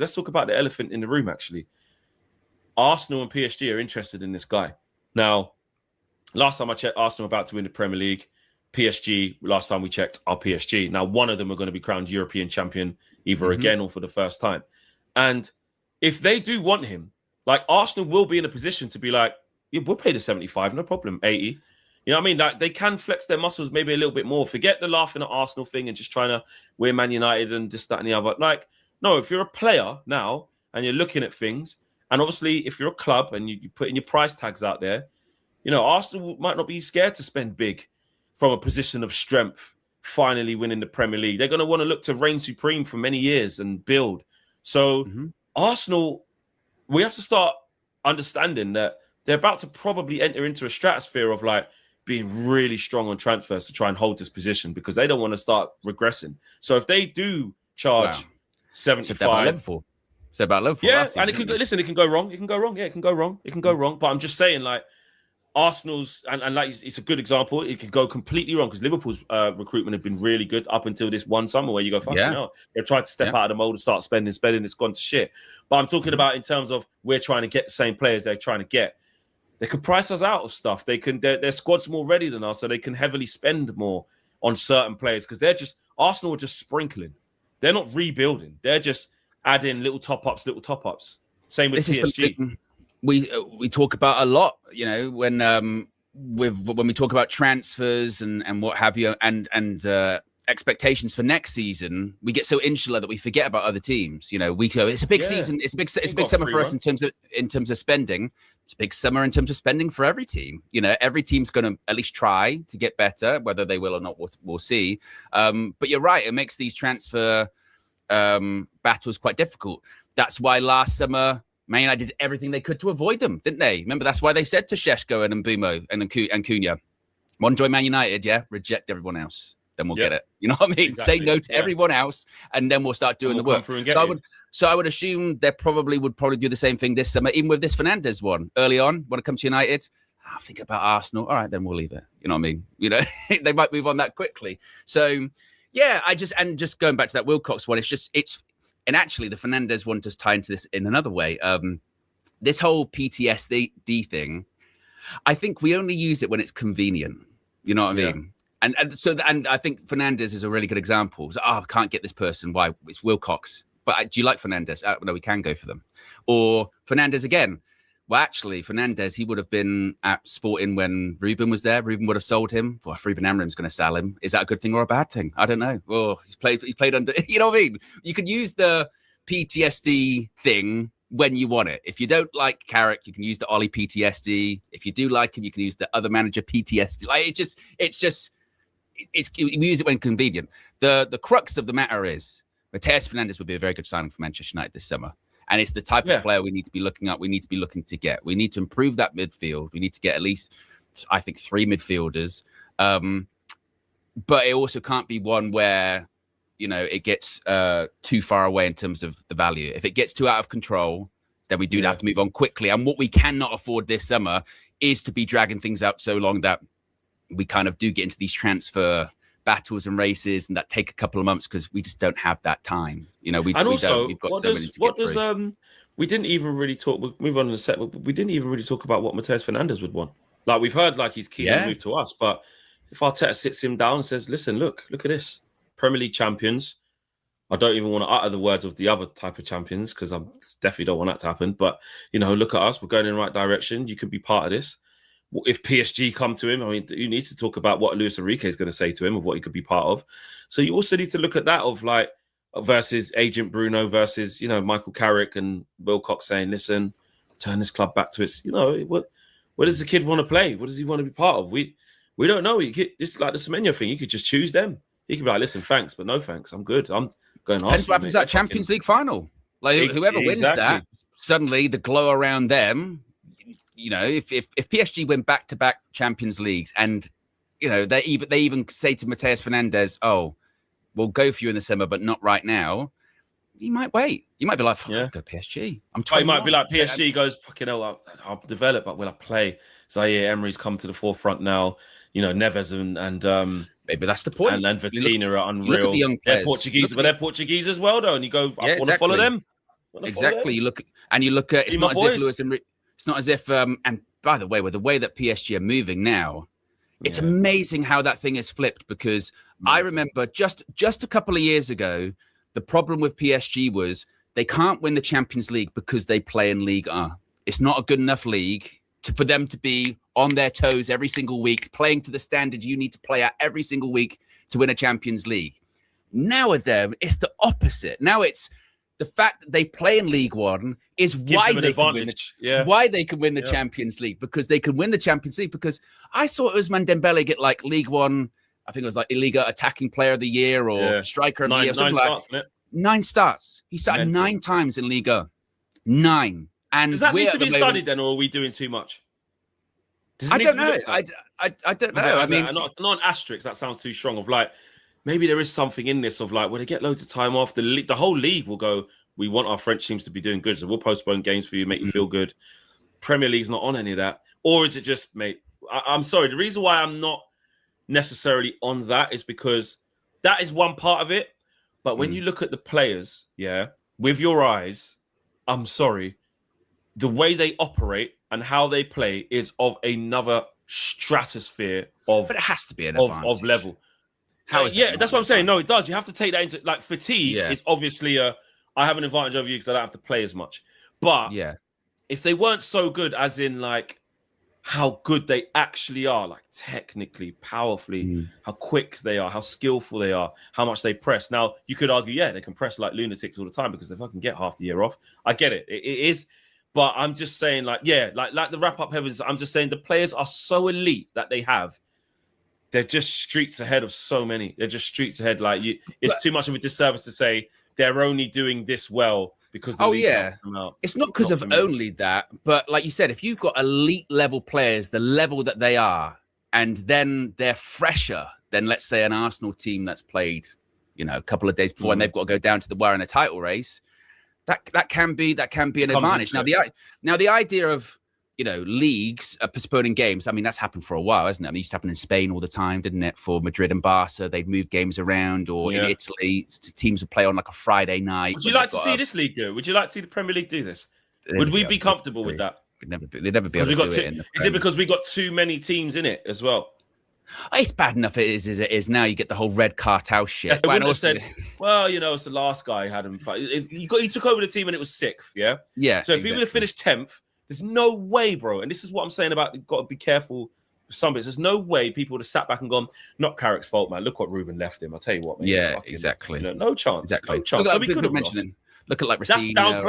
let's talk about the elephant in the room, actually. Arsenal and PSG are interested in this guy. Now, last time I checked, Arsenal are about to win the Premier League. PSG, last time we checked, are PSG. Now, one of them are going to be crowned European champion either again or for the first time. And if they do want him, like, Arsenal will be in a position to be like, yeah, we'll pay the 75, no problem, 80. You know what I mean? Like, they can flex their muscles maybe a little bit more. Forget the laughing at Arsenal thing and just trying to wear Man United and this, that, and the other. Like, no, if you're a player now and you're looking at things, and obviously if you're a club and you put in your price tags out there, you know, Arsenal might not be scared to spend big from a position of strength, finally winning the Premier League. They're going to want to look to reign supreme for many years and build. So Arsenal, we have to start understanding that they're about to probably enter into a stratosphere of like being really strong on transfers to try and hold this position because they don't want to start regressing. So if they do charge 75, it's about Liverpool. Yeah, and it can go. Listen, it can go wrong. It can go wrong. Yeah, it can go wrong. It can go wrong. But I'm just saying, like, Arsenal's and like it's a good example. It could go completely wrong because Liverpool's recruitment have been really good up until this one summer where you go, fucking hell. They've tried to step out of the mold and start spending. It's gone to shit. But I'm talking about in terms of we're trying to get the same players they're trying to get. They could price us out of stuff. They can. Their squad's more ready than us, so they can heavily spend more on certain players because Arsenal are just sprinkling. They're not rebuilding. They're just adding little top ups. Same with PSG. We talk about a lot, you know, when we talk about transfers and what have you, and expectations for next season, we get so insular that we forget about other teams. You know, we go, it's a big season, it's a big summer for us in terms of spending. It's a big summer in terms of spending for every team. You know, every team's going to at least try to get better. Whether they will or not, we'll see. But you're right; it makes these transfer battles quite difficult. That's why last summer Man United did everything they could to avoid them, didn't they? Remember, that's why they said to Šeško and Mbumo and Cunha, "Want to join Man United? Yeah, reject everyone else. Then we'll get it." You know what I mean? Exactly. Say no to everyone else, and then we'll start doing the work. So I would assume they would do the same thing this summer, even with this Fernandes one. Early on, want to come to United? I'll think about Arsenal. All right, then we'll leave it. You know what I mean? You know, they might move on that quickly. So yeah, just going back to that Wilcox one, and actually the Fernandes one does tie into this in another way. This whole PTSD thing, I think we only use it when it's convenient. You know what I mean? And I think Fernandes is a really good example. So, I can't get this person. Why? It's Wilcox. But do you like Fernandes? No, we can go for them. Or Fernandes again. Well, actually, Fernandes, he would have been at Sporting when Ruben was there. Ruben would have sold him. Well, if Ruben Amorim's going to sell him, is that a good thing or a bad thing? I don't know. Well, he played under, you know what I mean? You can use the PTSD thing when you want it. If you don't like Carrick, you can use the Ollie PTSD. If you do like him, you can use the other manager PTSD. Like we use it when convenient. The crux of the matter is Mateus Fernandes would be a very good signing for Manchester United this summer. And it's the type of player we need to be looking at. We need to be looking to get. We need to improve that midfield. We need to get at least, I think, 3 midfielders. But it also can't be one where, you know, it gets too far away in terms of the value. If it gets too out of control, then we do have to move on quickly. And what we cannot afford this summer is to be dragging things out so long that we kind of do get into these transfer battles and races and that take a couple of months because we just don't have that time. You know, we've got so many to get through. We didn't even really talk, we'll move on to the set, but we didn't even really talk about what Mateus Fernandes would want. Like, we've heard like he's keen to move to us, but if Arteta sits him down and says, listen, look at this. Premier League champions. I don't even want to utter the words of the other type of champions because I definitely don't want that to happen. But, you know, look at us. We're going in the right direction. You could be part of this. If PSG come to him, I mean, you need to talk about what Luis Enrique is going to say to him of what he could be part of. So you also need to look at that of like versus Agent Bruno versus, you know, Michael Carrick and Wilcox saying, listen, turn this club back to its, you know, what does the kid want to play? What does he want to be part of? We don't know. This is like the Semenyo thing. You could just choose them. He could be like, listen, thanks, but no thanks. I'm good. I'm going on. That's what happens at Champions League final. Like whoever wins that, suddenly the glow around them. You know, if PSG win back-to-back Champions Leagues and, you know, they even say to Mateus Fernandes, oh, we'll go for you in the summer, but not right now, he might wait. You might be like, go PSG. I'm 21. He might be like, PSG goes, fucking hell, I'll develop, but will I play? Zaire Emery's come to the forefront now. You know, Neves and maybe that's the point. And Vitina are unreal. Look at the young players. They're Portuguese, but they're Portuguese as well, though. And you go, I want to follow them. Exactly. You look at it's not as if Lewis and it's not as if and by the way, with the way that PSG are moving now, it's amazing how that thing is flipped, because I remember just a couple of years ago, the problem with PSG was they can't win the Champions League because they play in Ligue 1. It's not a good enough league for them to be on their toes every single week, playing to the standard you need to play at every single week to win a Champions League. Now with them, it's the opposite. Now it's the fact that they play in League 1 is why they can win the Champions League, because they can win the Champions League. Because I saw Ousmane Dembele get like League 1, I think it was like Liga Attacking Player of the Year or Striker of the Year. 9 starts. He started 9 times in Liga. 9. And does that need to be studied then, or are we doing too much? I don't know. I don't know. I mean, not an asterisk. That sounds too strong. Of like, maybe there is something in this of like, when they get loads of time off, the whole league will go, we want our French teams to be doing good, so we'll postpone games for you, make you feel good. Premier League's not on any of that. Or is it just, mate, I'm sorry, the reason why I'm not necessarily on that is because that is one part of it. But when you look at the players, with your eyes, I'm sorry, the way they operate and how they play is of another stratosphere of, but it has to be an of level. How is that's what I'm saying. No, it does. You have to take that into, like, fatigue is obviously I have an advantage over you because I don't have to play as much. But if they weren't so good, as in like how good they actually are, like technically, powerfully, how quick they are, how skillful they are, how much they press. Now, you could argue, they can press like lunatics all the time because they fucking get half the year off. I get it. It is. But I'm just saying, like the wrap-up heavens, I'm just saying the players are so elite that they have. They're just streets ahead of so many. They're just streets ahead. Like it's too much of a disservice to say they're only doing this well because the league helps them out. It's not because of only that, but like you said, if you've got elite level players, the level that they are, and then they're fresher than, let's say, an Arsenal team that's played, a couple of days before, and they've got to go down to the wire in a title race. That can be an advantage. Now the idea of leagues postponing games, I mean, that's happened for a while, hasn't it? I mean, it used to happen in Spain all the time, didn't it? For Madrid and Barca, they'd move games around, or in Italy, teams would play on like a Friday night. Would you like to see this league do it? Would you like to see the Premier League do this? Would we be comfortable with that? They'd never be able to do it. Is it because we got too many teams in it as well? It's bad enough as it is now. You get the whole red cartel shit. Said, well, it's the last guy who had him fight. He took over the team and it was 6th, Yeah. So if he would have finished 10th, there's no way, bro. And this is what I'm saying about, you've got to be careful with some bits. There's no way people would have sat back and gone, not Carrick's fault, man. Look what Ruben left him. I'll tell you what, man. Exactly. No chance. Exactly. No chance. So we could have lost. Look at like Racine. That's downplaying.